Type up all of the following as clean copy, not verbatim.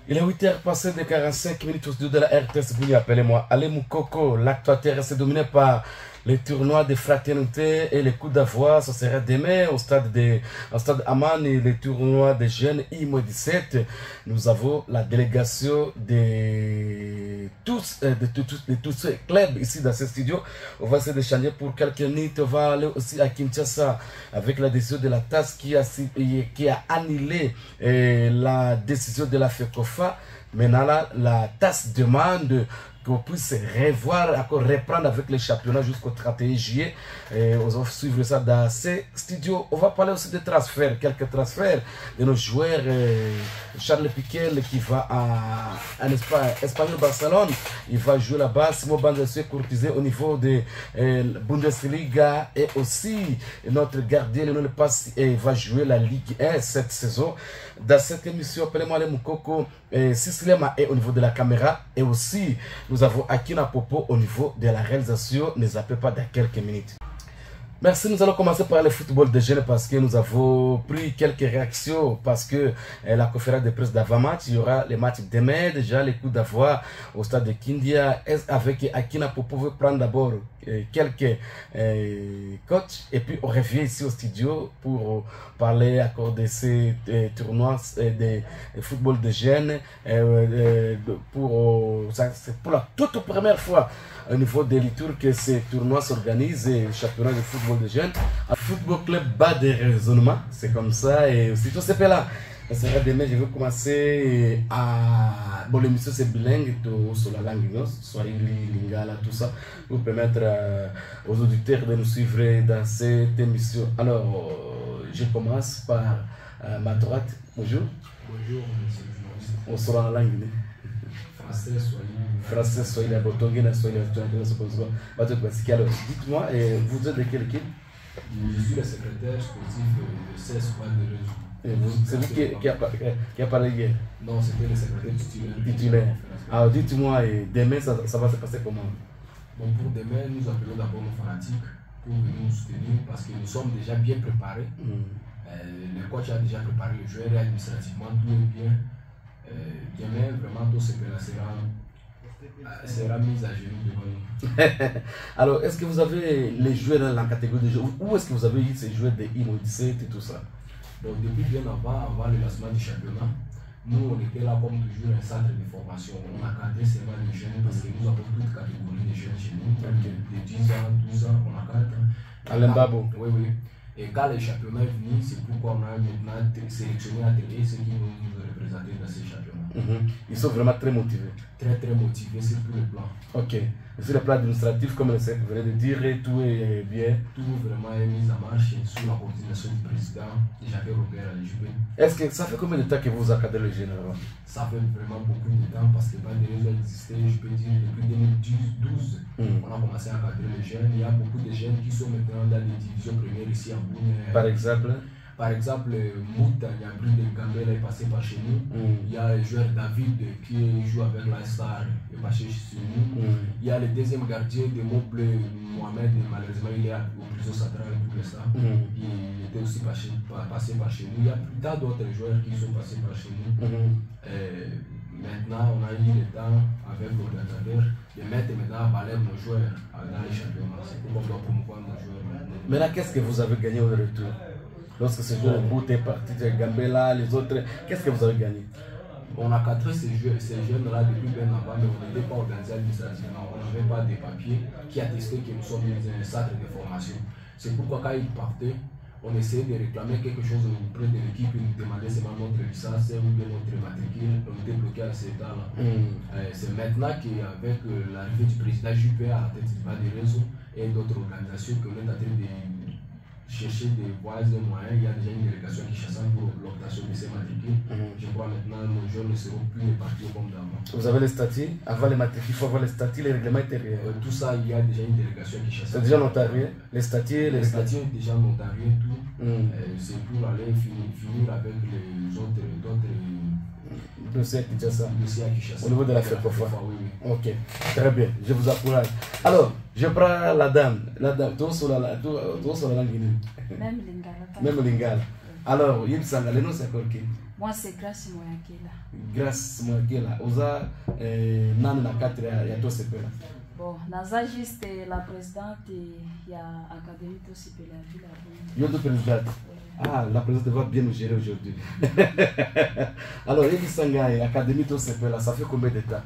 Il est 8h passé de 45 minutes au studio de la RTS. Vous appelez-moi Ale Moukoko. L'actualité reste dominée par les tournois de fraternité et les coups d'avoir. Ça sera demain au stade Aman et les tournois des jeunes I-17. Nous avons la délégation de tous les clubs ici dans ce studio. On va essayer d'échanger pour quelques minutes. On va aller aussi à Kinshasa avec la décision de la TAS qui a annulé la décision de la FECOFA. Maintenant, la TAS demande qu'on puisse encore reprendre avec les championnats jusqu'au 31 juillet. Et on va suivre ça dans ces studios. On va parler aussi de transferts, quelques transferts de nos joueurs. Charles Piquel qui va à Espagnol Barcelone, il va jouer là-bas. Simon Bandersé est courtisé au niveau de Bundesliga, et aussi notre gardien Lionel Passi va jouer la Ligue 1 cette saison. Dans cette émission, appelez-moi les Moukoko, Sislema est au niveau de la caméra, et aussi nous avons Akina Popo au niveau de la réalisation. Ne zappez pas dans quelques minutes. Merci, nous allons commencer par le football de jeunes parce que nous avons pris quelques réactions parce que la conférence de presse d'avant-match, il y aura les matchs demain, déjà les coups d'avoir au stade de Kindia avec Akina Popo veut prendre d'abord quelques coachs et puis on revient ici au studio pour parler encore de ces tournois de football de jeunes c'est pour la toute première fois au niveau des Litours que ces tournois s'organisent, et le championnat de football de jeunes. Un football club bas de raisonnement, c'est comme ça, et aussi tout ce fait là. Ça sera demain, je vais commencer à... Bon, l'émission c'est bilingue, sur la langue, Swahili, Lingala, tout ça, pour permettre aux auditeurs de nous suivre dans cette émission. Alors, je commence par ma droite. Bonjour. Bonjour, monsieur le journaliste. On sera en langue. Français, Swahili. Français, Swahili, alors, dites-moi, vous êtes de quelle équipe? Je suis le secrétaire sportif de 16 points de réseau. C'est vous qui a parlé hier? Non, c'était le secrétaire titulaire. Alors, dites-moi, demain, ça va se passer comment? Bon, pour demain, nous appelons d'abord nos fanatiques pour venir nous soutenir parce que nous sommes déjà bien préparés. Le coach a déjà préparé le joueur et administrativement, tout est bien. Demain, vraiment, tout ce que sera mis à genoux devant nous. Alors, est-ce que vous avez les joueurs dans la catégorie de jeu? Où est-ce que vous avez eu ces joueurs de I-17 et tout ça? Donc, depuis bien avant le lancement du championnat, nous, on était là comme toujours un centre de formation. On a cadré seulement les jeunes parce que nous avons toutes catégories de jeunes chez nous. De 10 ans, 12 ans, on a cadré. Alain Babo. Oui, oui. Et quand le championnat est venu, c'est pourquoi on a maintenant sélectionné à télé ceux qui vont nous représenter dans ces championnats. Ils sont vraiment très motivés. Très, très motivés sur tous les plans. Ok. Et sur le plan administratif, comme le secrétaire vous venez de dire, tout est bien. Tout vraiment est mis en marche sous la coordination du président Jacques Robert Alijubé. Est-ce que ça fait combien de temps que vous encadrez le général? Ça fait vraiment beaucoup de temps parce que pas de réseau existait, je peux dire, depuis 2012. On a commencé à encadrer les jeunes. Il y a beaucoup de jeunes qui sont maintenant dans les divisions premières ici à Boune. Par exemple, Mouta Nyabri de Gambela est passé par chez nous. Il y a le joueur David qui joue avec la Star est passé chez nous. Il y a le deuxième gardien de Moble, Mohamed, malheureusement il est au prison centrale pour l'instant. Il était aussi passé par chez nous. Il y a plus tard d'autres joueurs qui sont passés par chez nous. Maintenant, on a eu le temps avec l'organisateur de mettre maintenant à valeur nos joueurs dans les championnats. C'est pour qu'on doit promouvoir nos joueurs. Maintenant, qu'est-ce que vous avez gagné au retour? Lorsque ce joueur bout est parti de Gambela, les autres, qu'est-ce que vous avez gagné? On a cadré ces jeunes-là depuis bien avant, mais on n'était pas organisé administrativement. On n'avait pas de papiers qui attestaient que nous sommes dans un centre de formation. C'est pourquoi quand ils partaient, on essayait de réclamer quelque chose auprès de l'équipe, ils nous demandaient seulement notre licence ou bien notre matricule, on était bloqué à cet état-là. C'est maintenant qu'avec l'arrivée du président Juppé à la tête du bas des réseaux et d'autres organisations qu'on est en train de chercher des voies et moyens, il y a déjà une délégation qui chasse pour l'obtention de ces matricules. Je crois maintenant nos jeunes ne seront plus répartis comme d'avant. Vous avez les statuts? Avant les matricules, il faut avoir les statuts, les règlements intérieurs. Tout ça, il y a déjà une délégation qui chasse. C'est déjà notarié? Les statuts, les statuts sont déjà notariés, tout. C'est pour aller finir avec les autres dossiers à Kinshasa. Au niveau de la FECOFA. Oui. Ok, très bien, je vous encourage. Alors, je prends la dame, tout sur la langue. Même Lingala. Même Lingala. Alors, il s'en allait, non, c'est quoi? Moi, c'est Grâce Moyakela. Grâce Moyakela. Oza, nan na 4 ya to sepela. Bon, naza juste la présidente ya Académie to sepela Ville Abunya. Yo to présidente. Ah, la présidente va bien nous gérer aujourd'hui. Alors, Ebisangaye, Académie to sepela, ça fait combien de temps?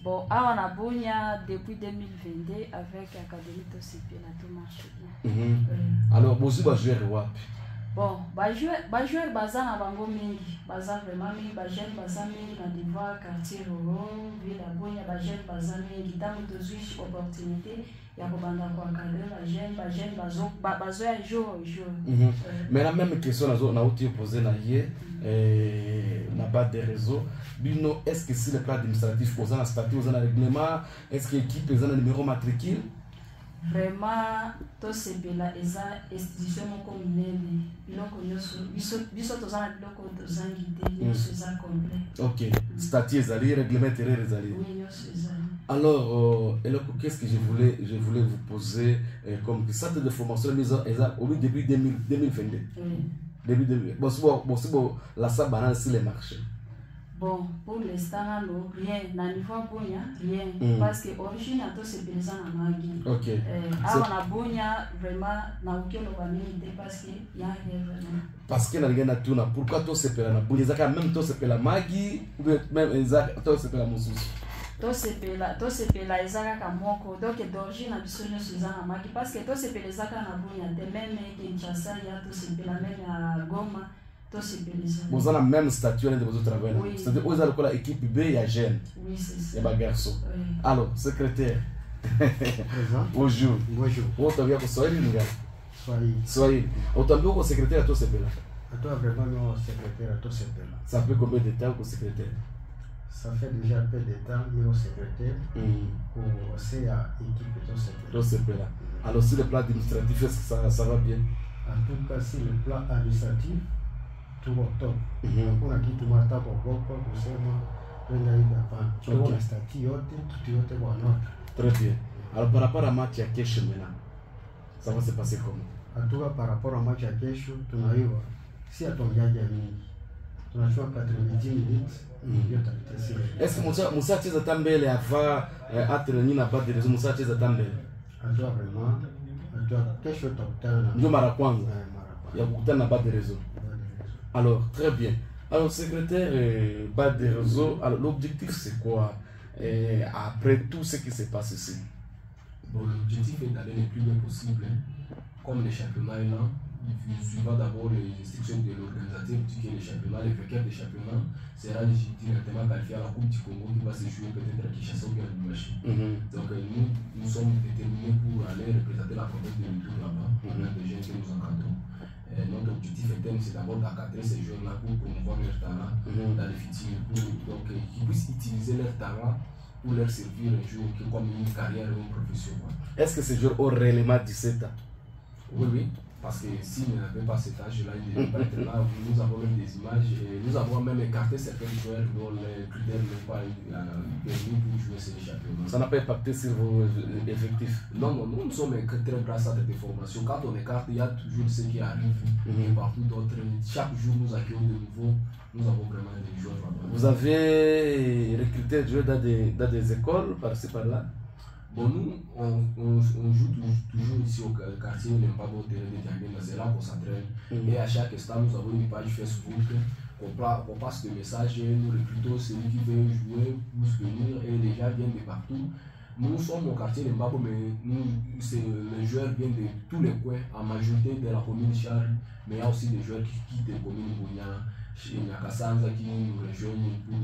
Bon, à Abunya depuis 2022 avec Académie to sepela tout marche bien. Alors, bosi ba jouer wapi? Bon, ba joueur baza na bango mingi, baza vraiment mingi, ba jeune baza mingi na Divoire, quartier Roro, Ville Abunya, ba jeune baza mingi, tango tozwi opportunité ya kobanda kwa cadre ba jeune bazo ya jour au jour. Mais la même question na outi poser na yé na base des réseaux. Bino, est-ce que si le plan administratif aux en statut, aux en règlement, est-ce que l'équipe est en numéro matricule? Vraiment, tout ce là, les institutions comme Nene, biso tozana biloko tozangite, nyonso eza complet. Ok, statut ezali, règlement intérieur ezali. Oui, nyonso ezali. Alors, qu'est-ce que je voulais vous poser comme centre de formation au début 2022. Oui. Début 2022. Bon, la sabana sur les marchés. Bon, pour l'instant, rien. Na niveau Bunya, rien. Parce que l'origine a tout se présent en Magi. Ok. Avant la Bunya, vraiment, na aucun lobamité parce qu'il y a rien vraiment. Parce que na rien à tout, pourquoi tout se pela na Bunya? Zaka même tout se pela Magi, ou même tout se pela Mosusu. Tout se pela ezaka kamoko. Donc d'origine na biso nyonso eza na Magi parce que tout se pela ezaka na Bunya. De même Kinshasa, il y a tout se pela même à Goma. Vous avez la même statut de vos travail. Oui. C'est-à-dire que vous avez l'équipe B, il y a jeune. Oui, c'est ça. Il y a des garçons. Oui. Alors, secrétaire. Présent. Bonjour. Bonjour. Vous avez un Swahili, les gars. Swahili. Vous avez un secrétaire à toi, c'est là. À toi, vraiment, mon secrétaire, à toi, c'est là. Ça fait combien de temps que secrétaire? Ça fait déjà un peu de temps, mais au secrétaire, pour CA, équipe de ton secrétaire. Toi, c'est là. Alors, si le plan administratif, est-ce que ça va bien? En tout cas, si le plan administratif, tout va top. On a dit tout va top, on va pas kusema kwenda hivi hapana. Tuko statut yote, tout yote kwa note. Très bien. Alors par rapport à match ya kesho maintenant, ça va se passer comment? En tout cas par rapport à match ya kesho, tunaiwa si atongeaje mingi. Tunachua 90 minutes. Est-ce que Moussa cheza tambele ava atreni na bade rezo Moussa cheza tambele? En tout cas vraiment, en tout cas kesho tutakutana. Ndio mara kwanza. Mara. Ya kukutana na bade rezo. Alors, très bien. Alors, secrétaire bas des réseaux, alors l'objectif c'est quoi après tout ce qui se passe ici? Bon, l'objectif est d'aller le plus loin possible. Comme les championnats est là, suivant d'abord les instructions de l'organisateur, dit que les championnats, les vainqueurs des championnats sera directement qualifié à la Coupe du Congo qui va se jouer peut-être à Kinshasa ou bien à Lubumbashi. Donc nous sommes déterminés pour aller représenter la province de Luturi là-bas, avec des jeunes que nous encadrons. Notre objectif interne, c'est d'abord d'encadrer ces jeunes-là pour promouvoir leur talent dans les futurs, donc qu'ils puissent utiliser leur talent pour leur servir un jour comme une carrière ou une profession. Est-ce que ces joueurs ont réellement 17 ans? Oui, oui. Parce que s'ils n'avaient pas cet âge-là, ils ne devaient pas être là. Nous avons même des images et nous avons même écarté certains joueurs dont les critères n'ont pas permis pour jouer ces championnats. Ça n'a pas impacté sur vos effectifs? Non, non, nous sommes très grâce à des formations. Quand on écarte, il y a toujours ceux qui arrivent et partout d'autres. Chaque jour, nous accueillons de nouveau. Nous avons vraiment des joueurs là-bas. Vous avez recruté des joueurs dans des écoles par-ci par-là? Bon, nous, on joue toujours ici au quartier, on n'aime pas au terrain de Diamène, c'est là qu'on s'entraîne. Et à chaque instant, nous avons une page Facebook, on passe des messages, nous recrutons celui qui veut jouer, pour se venir, et les gens viennent de partout. Nous sommes au quartier de Mbabo, mais les joueurs viennent de tous les coins, en majorité de la commune Charles, mais il y a aussi des joueurs qui quittent les communes Bounia, chez Nyakasanza, qui nous rejoignent pour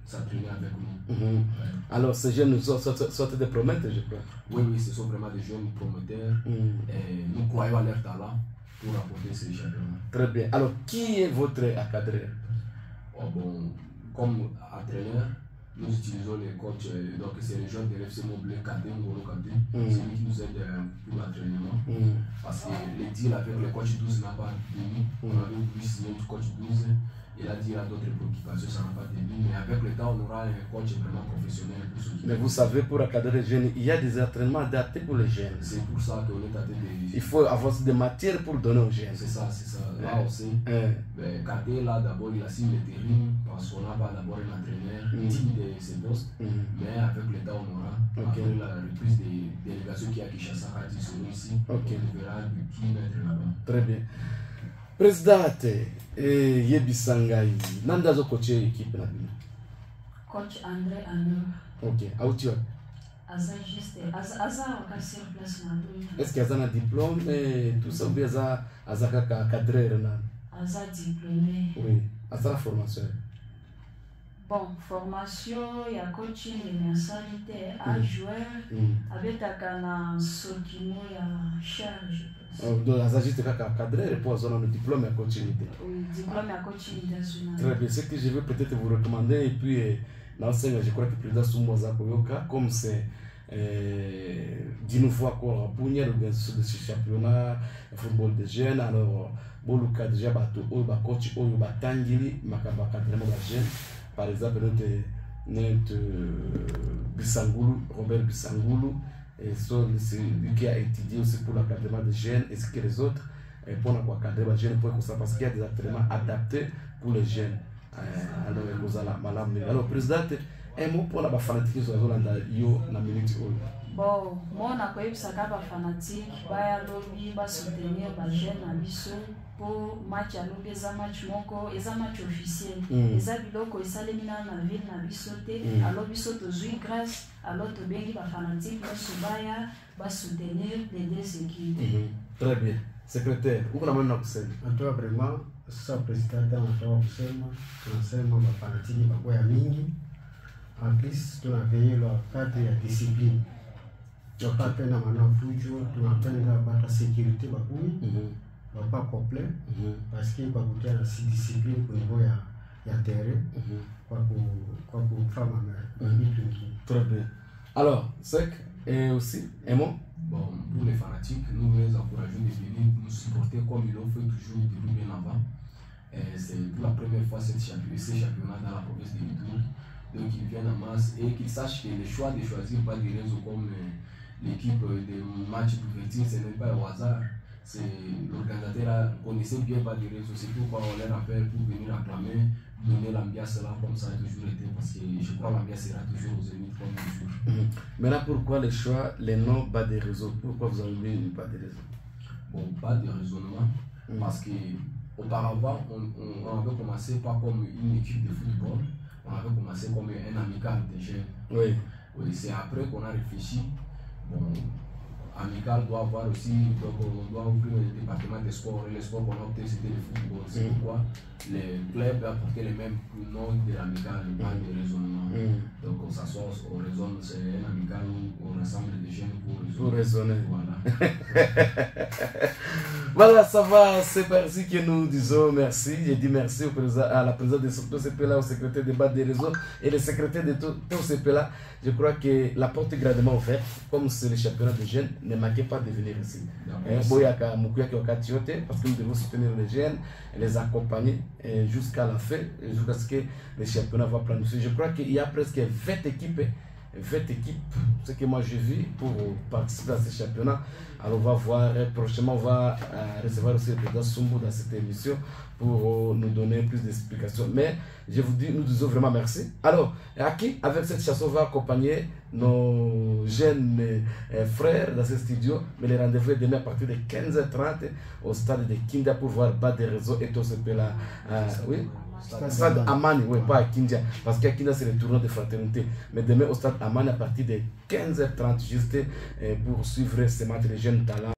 s'entraîner avec nous. Alors ces jeunes sortent des prometteurs, je crois. Oui, oui, ce sont vraiment des jeunes prometteurs. Et nous croyons à leur talent pour apporter ces championnats. Très bien. Alors qui est votre encadreur? Oh, bon, comme entraîneur, nous utilisons les coachs, donc c'est les jeunes de l'FC Mobile Kadé, Ngolo Kadé, c'est lui qui nous aide pour l'entraînement. Parce que les deals avec le coach 12 n'a pas fini, on avait voulu signer le coach 12. Il a dit qu'il a d'autres préoccupations, ça n'a pas de but. Mais avec le temps, on aura un coach vraiment professionnel pour s'occuper. Mais vous savez, pour encadrer les jeunes, il y a des entraînements adaptés pour les jeunes. C'est pour ça qu'on est tenté de... Il faut avoir des matières pour donner aux jeunes. C'est ça, c'est ça. Là aussi, Kate, là, d'abord, il a signé le terrain parce qu'on n'a pas d'abord un entraîneur digne de ses postes. Mais avec le temps, on aura. Après la reprise des délégations qui a Kinshasa, qui seront ici, on verra qui mettre là-bas. Très bien. Présidente, Yebisangai, Nanda zo coach équipe na bino. Coach André Anur. Ok, audio. Aza juste, aza wakasi sur place na bino. Est-ce qu'il y a un diplôme et tout ça ou bien aza kaka cadreur na? Aza diplômé. Oui, aza la formation. Bon, formation ya coaching ya sanité à joueur abetaka na sokimo ya charge. Donc aza juste kaka cadreur pour avoir un diplôme à coaching. Oui, diplôme à coaching national. Très bien, ce que je vais peut-être vous recommander et puis dans ce je crois que le président Soumoza Koyoka comme c'est d'une fois encore à Bounia l'organisation de ce championnat de football des jeunes alors boluka déjà bato oyo ba coach oyo batangili makamba cadrement ba jeunes. Par exemple, notre Bissangulu, Robert Bissangulu, celui qui a étudié aussi pour l'encadrement des jeunes, et ce que les autres, pour l'encadrement des jeunes, parce qu'il y a des entraînements adaptés pour les jeunes. Alors, président, un mot pour la fanatique sur la minute. Bon, moi, je suis un fanatique, je vais soutenir les jeunes à Bissau. Pour match à l'obé, match moko, match officiel. Eza biloko esalemina na ville na bisote, alors bisoto zui grâce, alors to bengi ba fanatique ba subaya ba soutenir les deux équipes. Très bien. Secrétaire, où on a maintenant kusema? Atoa vraiment sasa president anatoa kusema, tunasema ba fanatique ba kwa mingi. En plus tunaveille le cadre ya discipline. Tunapenda maana fujo, tunapenda bata sécurité ba kui. Pas complet parce qu'il va goûter à la discipline au niveau de terrain quoi pour femme à Très bien. Alors, Sec, et aussi, un mot? Bon, pour les fanatiques, nous les encourageons de venir nous supporter comme ils l'ont fait toujours depuis bien avant. C'est pour la première fois ces championnats dans la province de Litour. Donc ils viennent en masse et qu'ils sachent que le choix de choisir pas des réseaux comme l'équipe de match d'ouverture, ce n'est pas au hasard. C'est l'organisateur connaissait bien pas de réseaux, c'est pourquoi on les rappelle pour venir acclamer, donner l'ambiance là comme ça a toujours été, parce que je crois que l'ambiance sera toujours aux zénith comme toujours. Maintenant, pourquoi les choix, les noms, pas de réseaux? Pourquoi vous avez mis pas de réseaux? Bon, pas de raisonnement, parce que auparavant, on avait commencé pas comme une équipe de football, on avait commencé comme un amical de jeunes. Oui. Oui, c'est après qu'on a réfléchi. Bon, Amical doit avoir aussi, donc on doit ouvrir le département des sports, et les sports qu'on a opté c'était le football. C'est pourquoi les clubs apportent les mêmes noms de l'amical, pas de raisonnement. Donc on s'assoit, on raisonne, c'est un amical où on rassemble des jeunes pour raisonner. Voilà. Voilà, ça va, c'est parti que nous disons merci. J'ai dit merci à la présidente de tout CP-là, au secrétaire de bas des réseaux et le secrétaire de tout CP-là. Je crois que la porte est grandement ouverte, comme c'est le championnat de jeunes. Ne manquez pas de venir ici. Parce que nous devons soutenir les jeunes, les accompagner jusqu'à la fin, jusqu'à ce que le championnat va prendre. Je crois qu'il y a presque 20 équipes, ce que moi je vis pour participer à ce championnat. Alors on va voir, prochainement on va recevoir aussi le président Sumbu dans cette émission pour nous donner plus d'explications. Mais je vous dis, nous disons vraiment merci. Alors, Aki, avec cette chanson, on va accompagner nos jeunes frères dans ce studio. Mais le rendez-vous est demain à partir de 15h30 au stade de Kindia pour voir bas des réseaux et tout ce que là. Oui. Stade Amani, oui, pas à Kindia, parce qu'à Kindia c'est le tournoi de fraternité. Mais demain au stade Amani à partir de 15h30 juste pour suivre ce match de jeunes talents.